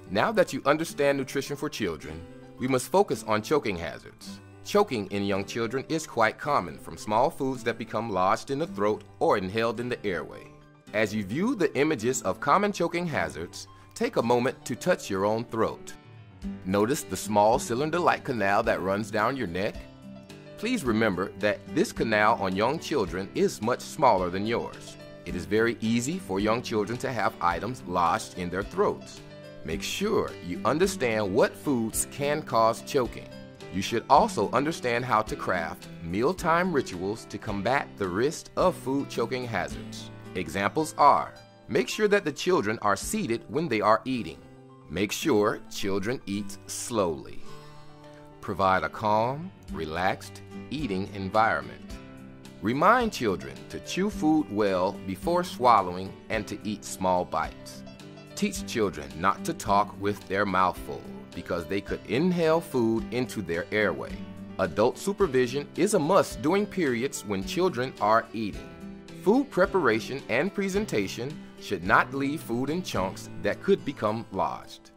Now that you understand nutrition for children, we must focus on choking hazards. Choking in young children is quite common from small foods that become lodged in the throat or inhaled in the airway. As you view the images of common choking hazards, take a moment to touch your own throat. Notice the small cylinder-like canal that runs down your neck. Please remember that this canal on young children is much smaller than yours. It is very easy for young children to have items lodged in their throats. Make sure you understand what foods can cause choking. You should also understand how to craft mealtime rituals to combat the risk of food choking hazards. Examples are: make sure that the children are seated when they are eating. Make sure children eat slowly. Provide a calm, relaxed eating environment. Remind children to chew food well before swallowing and to eat small bites. Teach children not to talk with their mouth full because they could inhale food into their airway. Adult supervision is a must during periods when children are eating. Food preparation and presentation should not leave food in chunks that could become lodged.